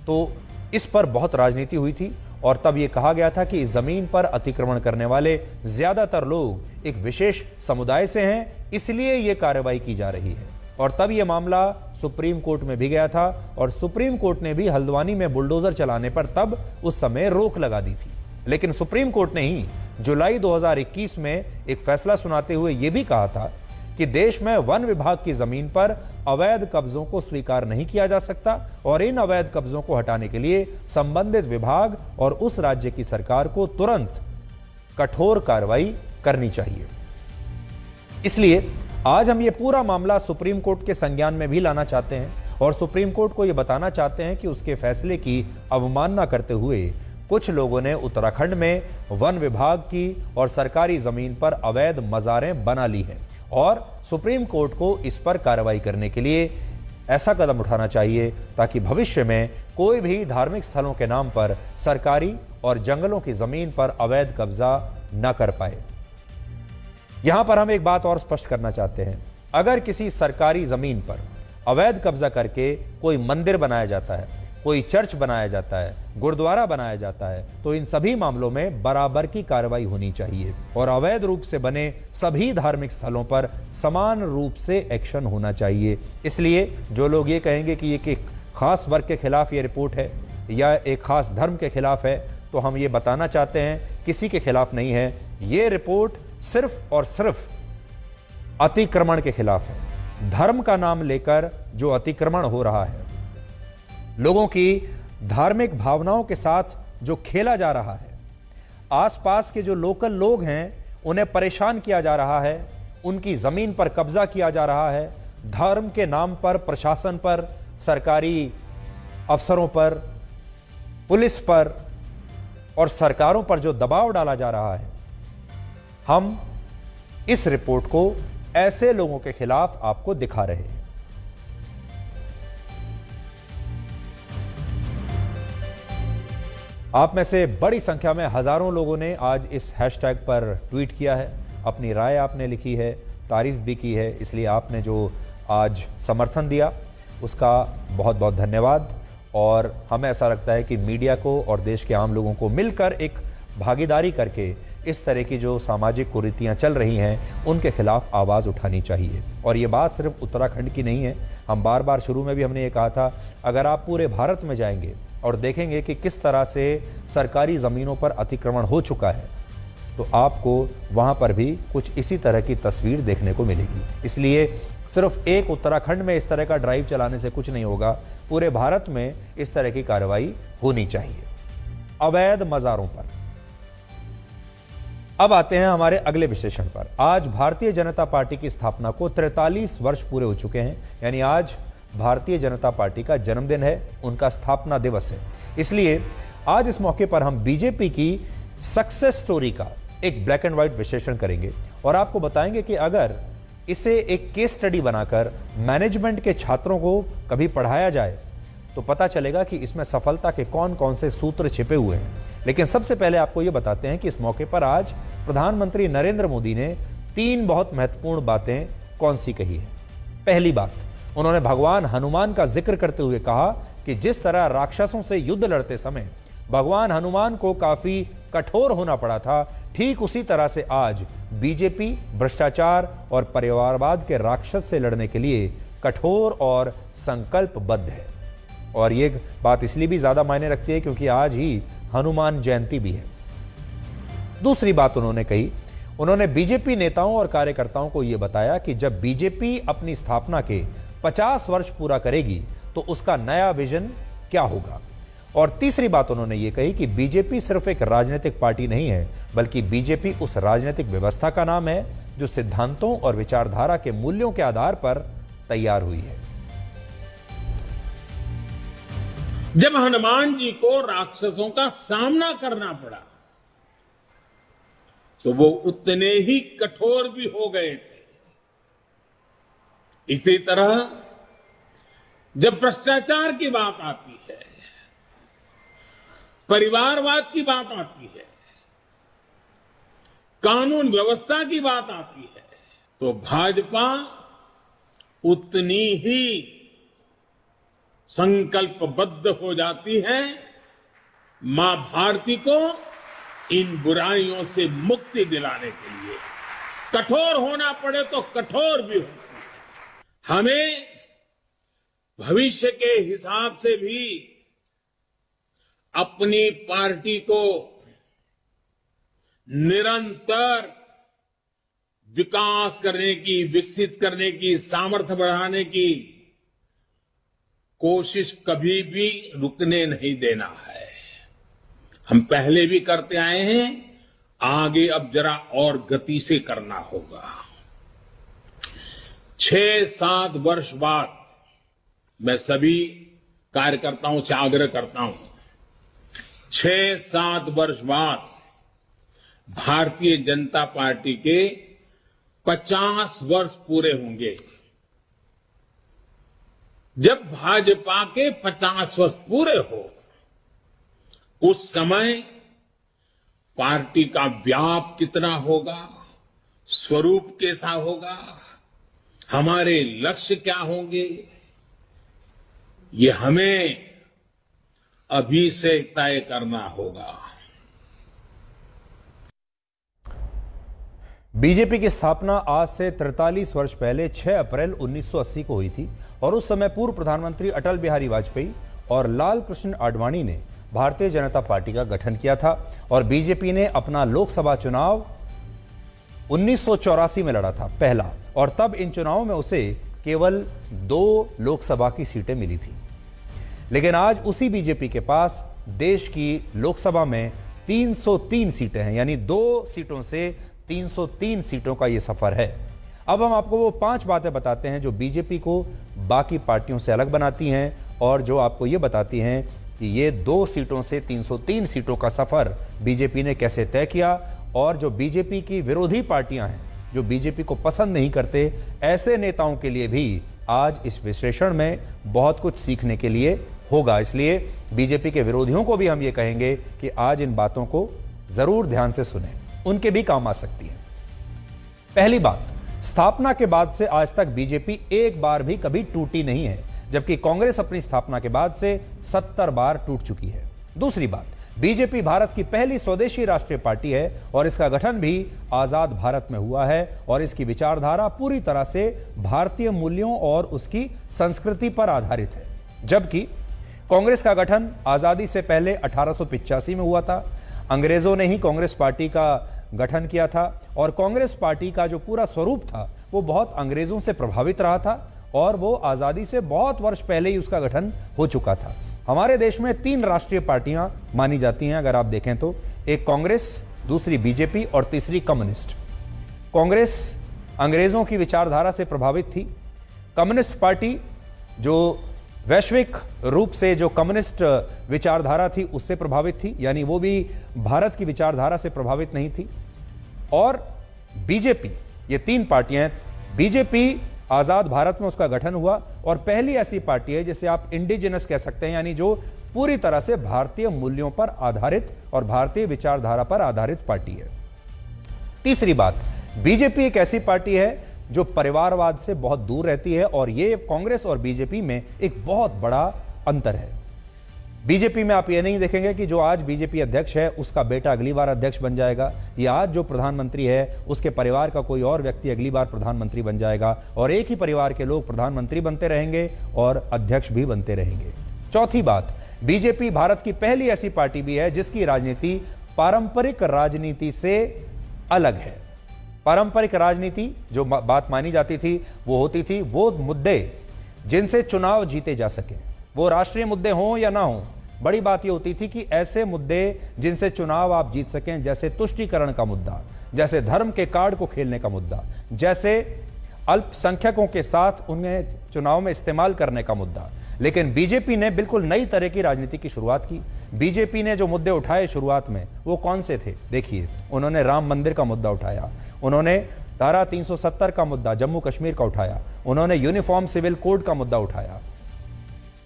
तो इस पर बहुत राजनीति हुई थी, और तब यह कहा गया था कि इस जमीन पर अतिक्रमण करने वाले ज्यादातर लोग एक विशेष समुदाय से हैं, इसलिए यह कार्रवाई की जा रही है। और तब यह मामला सुप्रीम कोर्ट में भी गया था, और सुप्रीम कोर्ट ने भी हल्द्वानी में बुलडोजर चलाने पर तब उस समय रोक लगा दी थी। लेकिन सुप्रीम कोर्ट ने ही जुलाई 2021 में एक फैसला सुनाते हुए यह भी कहा था कि देश में वन विभाग की जमीन पर अवैध कब्जों को स्वीकार नहीं किया जा सकता, और इन अवैध कब्जों को हटाने के लिए संबंधित विभाग और उस राज्य की सरकार को तुरंत कठोर कार्रवाई करनी चाहिए। इसलिए आज हम ये पूरा मामला सुप्रीम कोर्ट के संज्ञान में भी लाना चाहते हैं, और सुप्रीम कोर्ट को यह बताना चाहते हैं कि उसके फैसले की अवमानना करते हुए कुछ लोगों ने उत्तराखंड में वन विभाग की और सरकारी जमीन पर अवैध मज़ारें बना ली हैं, और सुप्रीम कोर्ट को इस पर कार्रवाई करने के लिए ऐसा कदम उठाना चाहिए ताकि भविष्य में कोई भी धार्मिक स्थलों के नाम पर सरकारी और जंगलों की जमीन पर अवैध कब्जा न कर पाए। यहां पर हम एक बात और स्पष्ट करना चाहते हैं, अगर किसी सरकारी जमीन पर अवैध कब्जा करके कोई मंदिर बनाया जाता है, कोई चर्च बनाया जाता है, गुरुद्वारा बनाया जाता है, तो इन सभी मामलों में बराबर की कार्रवाई होनी चाहिए, और अवैध रूप से बने सभी धार्मिक स्थलों पर समान रूप से एक्शन होना चाहिए। इसलिए जो लोग ये कहेंगे कि ये एक खास वर्ग के खिलाफ ये रिपोर्ट है या एक खास धर्म के खिलाफ है, तो हम ये बताना चाहते हैं किसी के खिलाफ नहीं है। ये रिपोर्ट सिर्फ और सिर्फ अतिक्रमण के खिलाफ है। धर्म का नाम लेकर जो अतिक्रमण हो रहा है, लोगों की धार्मिक भावनाओं के साथ जो खेला जा रहा है, आसपास के जो लोकल लोग हैं उन्हें परेशान किया जा रहा है, उनकी जमीन पर कब्जा किया जा रहा है, धर्म के नाम पर प्रशासन पर, सरकारी अफसरों पर, पुलिस पर और सरकारों पर जो दबाव डाला जा रहा है, हम इस रिपोर्ट को ऐसे लोगों के खिलाफ आपको दिखा रहे हैं। आप में से बड़ी संख्या में हजारों लोगों ने आज इस हैशटैग पर ट्वीट किया है, अपनी राय आपने लिखी है, तारीफ भी की है, इसलिए आपने जो आज समर्थन दिया उसका बहुत बहुत धन्यवाद। और हमें ऐसा लगता है कि मीडिया को और देश के आम लोगों को मिलकर एक भागीदारी करके इस तरह की जो सामाजिक कुरीतियां चल रही हैं उनके खिलाफ आवाज़ उठानी चाहिए। और ये बात सिर्फ उत्तराखंड की नहीं है, हम बार बार शुरू में भी हमने ये कहा था, अगर आप पूरे भारत में जाएंगे और देखेंगे कि किस तरह से सरकारी ज़मीनों पर अतिक्रमण हो चुका है तो आपको वहाँ पर भी कुछ इसी तरह की तस्वीर देखने को मिलेगी। इसलिए सिर्फ एक उत्तराखंड में इस तरह का ड्राइव चलाने से कुछ नहीं होगा, पूरे भारत में इस तरह की कार्रवाई होनी चाहिए। अवैध मज़ारों पर अब आते हैं हमारे अगले विश्लेषण पर। आज भारतीय जनता पार्टी की स्थापना को 43 वर्ष पूरे हो चुके हैं, यानी आज भारतीय जनता पार्टी का जन्मदिन है, उनका स्थापना दिवस है। इसलिए आज इस मौके पर हम बीजेपी की सक्सेस स्टोरी का एक ब्लैक एंड व्हाइट विश्लेषण करेंगे और आपको बताएंगे कि अगर इसे एक केस स्टडी बनाकर मैनेजमेंट के छात्रों को कभी पढ़ाया जाए तो पता चलेगा कि इसमें सफलता के कौन कौन से सूत्र छिपे हुए हैं। लेकिन सबसे पहले आपको यह बताते हैं कि इस मौके पर आज प्रधानमंत्री नरेंद्र मोदी ने 3 बहुत महत्वपूर्ण बातें कौन सी कही है। पहली बात, उन्होंने भगवान हनुमान का जिक्र करते हुए कहा कि जिस तरह राक्षसों से युद्ध लड़ते समय भगवान हनुमान को काफी कठोर होना पड़ा था, ठीक उसी तरह से आज बीजेपी भ्रष्टाचार और परिवारवाद के राक्षस से लड़ने के लिए कठोर और संकल्पबद्ध है। और ये बात इसलिए भी ज्यादा मायने रखती है क्योंकि आज ही हनुमान जयंती भी है। दूसरी बात उन्होंने कही, उन्होंने बीजेपी नेताओं और कार्यकर्ताओं को यह बताया कि जब बीजेपी अपनी स्थापना के 50 वर्ष पूरा करेगी तो उसका नया विजन क्या होगा। और तीसरी बात उन्होंने ये कही कि बीजेपी सिर्फ एक राजनीतिक पार्टी नहीं है, बल्कि बीजेपी उस राजनीतिक व्यवस्था का नाम है जो सिद्धांतों और विचारधारा के मूल्यों के आधार पर तैयार हुई है। जब हनुमान जी को राक्षसों का सामना करना पड़ा तो वो उतने ही कठोर भी हो गए थे। इसी तरह जब भ्रष्टाचार की बात आती है, परिवारवाद की बात आती है, कानून व्यवस्था की बात आती है, तो भाजपा उतनी ही संकल्पबद्ध हो जाती है मां भारती को इन बुराइयों से मुक्ति दिलाने के लिए। कठोर होना पड़े तो कठोर भी होती है। हमें भविष्य के हिसाब से भी अपनी पार्टी को निरंतर विकास करने की, विकसित करने की, सामर्थ्य बढ़ाने की कोशिश कभी भी रुकने नहीं देना है। हम पहले भी करते आए हैं, आगे अब जरा और गति से करना होगा। 6-7 वर्ष बाद मैं सभी कार्यकर्ताओं से आग्रह करता हूं, 6-7 वर्ष बाद भारतीय जनता पार्टी के 50 वर्ष पूरे होंगे। जब भाजपा के 50 वर्ष पूरे हो, उस समय पार्टी का व्याप कितना होगा, स्वरूप कैसा होगा, हमारे लक्ष्य क्या होंगे, ये हमें अभी से तय करना होगा। बीजेपी की स्थापना आज से 43 वर्ष पहले 6 अप्रैल 1980 को हुई थी और उस समय पूर्व प्रधानमंत्री अटल बिहारी वाजपेयी और लाल कृष्ण आडवाणी ने भारतीय जनता पार्टी का गठन किया था और बीजेपी ने अपना लोकसभा चुनाव 1984 में लड़ा था पहला, और तब इन चुनावों में उसे केवल 2 लोकसभा की सीटें मिली थी। लेकिन आज उसी बीजेपी के पास देश की लोकसभा में 303 सीटें हैं, यानी 2 सीटों से 303 सीटों का यह सफर है। अब हम आपको वो 5 बातें बताते हैं जो बीजेपी को बाकी पार्टियों से अलग बनाती हैं और जो आपको ये बताती हैं कि ये 2 सीटों से 303 सीटों का सफर बीजेपी ने कैसे तय किया, और जो बीजेपी की विरोधी पार्टियां हैं, जो बीजेपी को पसंद नहीं करते, ऐसे नेताओं के लिए भी आज इस विश्लेषण में बहुत कुछ सीखने के लिए होगा। इसलिए बीजेपी के विरोधियों को भी हम ये कहेंगे कि आज इन बातों को जरूर ध्यान से सुनें, उनके भी काम आ सकती है। पहली बात, स्थापना के बाद से आज तक बीजेपी एक बार भी कभी टूटी नहीं है, जबकि कांग्रेस अपनी स्थापना के बाद से 70 बार टूट चुकी है। दूसरी बात, बीजेपी भारत की पहली स्वदेशी राष्ट्रीय पार्टी है और इसका गठन भी आजाद भारत में हुआ है और इसकी विचारधारा पूरी तरह से भारतीय मूल्यों और उसकी संस्कृति पर आधारित है। जबकि कांग्रेस का गठन आजादी से पहले 1885 में हुआ था। अंग्रेजों ने ही कांग्रेस पार्टी का गठन किया था और कांग्रेस पार्टी का जो पूरा स्वरूप था वो बहुत अंग्रेजों से प्रभावित रहा था और वो आजादी से बहुत वर्ष पहले ही उसका गठन हो चुका था। हमारे देश में 3 राष्ट्रीय पार्टियां मानी जाती हैं अगर आप देखें तो, एक कांग्रेस, दूसरी बीजेपी और तीसरी कम्युनिस्ट। कांग्रेस अंग्रेजों की विचारधारा से प्रभावित थी। कम्युनिस्ट पार्टी जो वैश्विक रूप से जो कम्युनिस्ट विचारधारा थी उससे प्रभावित थी, यानी वो भी भारत की विचारधारा से प्रभावित नहीं थी। और बीजेपी, ये 3 पार्टियां हैं। बीजेपी आजाद भारत में उसका गठन हुआ और पहली ऐसी पार्टी है जिसे आप इंडिजिनस कह सकते हैं, यानी जो पूरी तरह से भारतीय मूल्यों पर आधारित और भारतीय विचारधारा पर आधारित पार्टी है। तीसरी बात, बीजेपी एक ऐसी पार्टी है जो परिवारवाद से बहुत दूर रहती है और ये कांग्रेस और बीजेपी में एक बहुत बड़ा अंतर है। बीजेपी में आप ये नहीं देखेंगे कि जो आज बीजेपी अध्यक्ष है उसका बेटा अगली बार अध्यक्ष बन जाएगा, या आज जो प्रधानमंत्री है उसके परिवार का कोई और व्यक्ति अगली बार प्रधानमंत्री बन जाएगा, और एक ही परिवार के लोग प्रधानमंत्री बनते रहेंगे और अध्यक्ष भी बनते रहेंगे। चौथी बात, बीजेपी भारत की पहली ऐसी पार्टी भी है जिसकी राजनीति पारंपरिक राजनीति से अलग है। पारंपरिक राजनीति जो बात मानी जाती थी वो होती थी वो मुद्दे जिनसे चुनाव जीते जा सके, वो राष्ट्रीय मुद्दे हों या ना हों। बड़ी बात ये होती थी कि ऐसे मुद्दे जिनसे चुनाव आप जीत सकें, जैसे तुष्टीकरण का मुद्दा, जैसे धर्म के कार्ड को खेलने का मुद्दा, जैसे अल्पसंख्यकों के साथ उन्हें चुनाव में इस्तेमाल करने का मुद्दा। लेकिन बीजेपी ने बिल्कुल नई तरह की राजनीति की शुरुआत की। बीजेपी ने जो मुद्दे उठाए शुरुआत में वो कौन से थे? देखिए, उन्होंने राम मंदिर का मुद्दा उठाया, उन्होंने धारा 370 का मुद्दा जम्मू कश्मीर का उठाया, उन्होंने यूनिफॉर्म सिविल कोड का मुद्दा उठाया।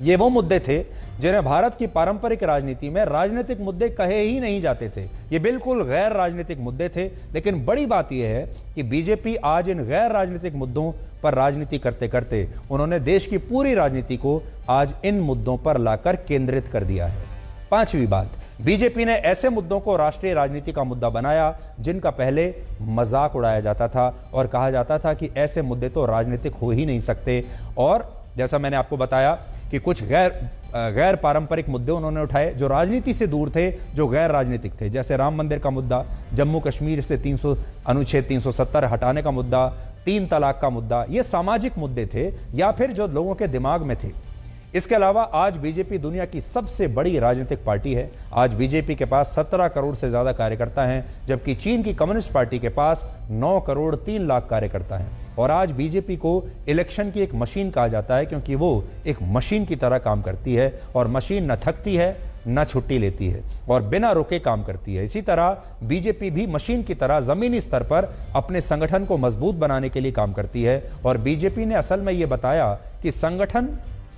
ये वो मुद्दे थे जिन्हें भारत की पारंपरिक राजनीति में राजनीतिक मुद्दे कहे ही नहीं जाते थे। ये बिल्कुल गैर राजनीतिक मुद्दे थे। लेकिन बड़ी बात यह है कि बीजेपी आज इन गैर राजनीतिक मुद्दों पर राजनीति करते करते उन्होंने देश की पूरी राजनीति को आज इन मुद्दों पर लाकर केंद्रित कर दिया है। पांचवी बात, बीजेपी ने ऐसे मुद्दों को राष्ट्रीय राजनीति का मुद्दा बनाया जिनका पहले मजाक उड़ाया जाता था और कहा जाता था कि ऐसे मुद्दे तो राजनीतिक हो ही नहीं सकते। और जैसा मैंने आपको बताया कि कुछ गैर पारंपरिक मुद्दे उन्होंने उठाए जो राजनीति से दूर थे, जो गैर राजनीतिक थे, जैसे राम मंदिर का मुद्दा, जम्मू कश्मीर से अनुच्छेद 370 हटाने का मुद्दा, 3 तलाक का मुद्दा। ये सामाजिक मुद्दे थे या फिर जो लोगों के दिमाग में थे। इसके अलावा आज बीजेपी दुनिया की सबसे बड़ी राजनीतिक पार्टी है। आज बीजेपी के पास 17 करोड़ से ज्यादा कार्यकर्ता हैं, जबकि चीन की कम्युनिस्ट पार्टी के पास 9 करोड़ 3 लाख कार्यकर्ता हैं। और आज बीजेपी को इलेक्शन की एक मशीन कहा जाता है क्योंकि वो एक मशीन की तरह काम करती है और मशीन न थकती है न छुट्टी लेती है और बिना रुके काम करती है। इसी तरह बीजेपी भी मशीन की तरह जमीनी स्तर पर अपने संगठन को मजबूत बनाने के लिए काम करती है। और बीजेपी ने असल में ये बताया कि संगठन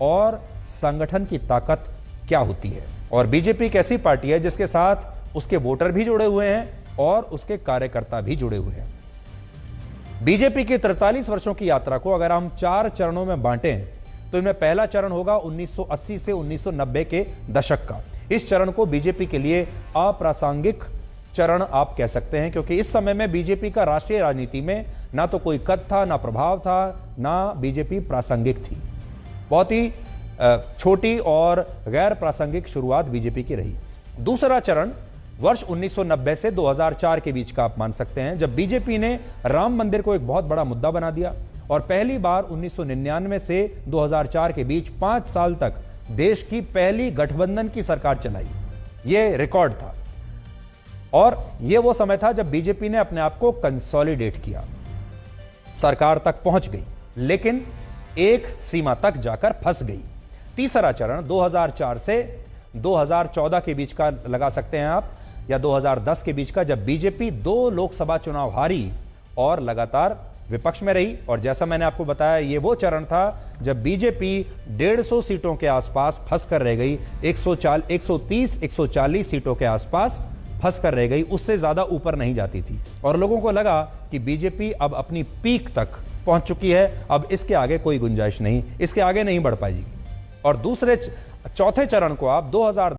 और संगठन की ताकत क्या होती है। और बीजेपी एक ऐसी पार्टी है जिसके साथ उसके वोटर भी जुड़े हुए हैं और उसके कार्यकर्ता भी जुड़े हुए हैं। बीजेपी की 43 वर्षों की यात्रा को अगर हम 4 चरणों में बांटें तो इनमें पहला चरण होगा 1980 से 1990 के दशक का। इस चरण को बीजेपी के लिए अप्रासंगिक चरण आप कह सकते हैं क्योंकि इस समय में बीजेपी का राष्ट्रीय राजनीति में ना तो कोई कद था, ना प्रभाव था, ना बीजेपी प्रासंगिक थी। बहुत ही छोटी और गैर प्रासंगिक शुरुआत बीजेपी की रही। दूसरा चरण वर्ष 1990 से 2004 के बीच का आप मान सकते हैं, जब बीजेपी ने राम मंदिर को एक बहुत बड़ा मुद्दा बना दिया और पहली बार 1999 से 2004 के बीच 5 साल तक देश की पहली गठबंधन की सरकार चलाई। यह रिकॉर्ड था और यह वो समय था जब बीजेपी ने अपने आप को कंसोलिडेट किया। सरकार तक पहुंच गई, लेकिन एक सीमा तक जाकर फंस गई। तीसरा चरण 2004 से 2014 के बीच का लगा सकते हैं आप, या 2010 के बीच का, जब बीजेपी 2 लोकसभा चुनाव हारी और लगातार विपक्ष में रही। और जैसा मैंने आपको बताया, ये वो चरण था जब बीजेपी 150 सीटों के आसपास फंस कर रह गई, 130-140 सीटों के आसपास फंस कर रह गई, उससे ज्यादा ऊपर नहीं जाती थी। और लोगों को लगा कि बीजेपी अब अपनी पीक तक पहुंच चुकी है, अब इसके आगे कोई गुंजाइश नहीं, इसके आगे नहीं बढ़ पाएगी। और चौथे चरण को आप 2010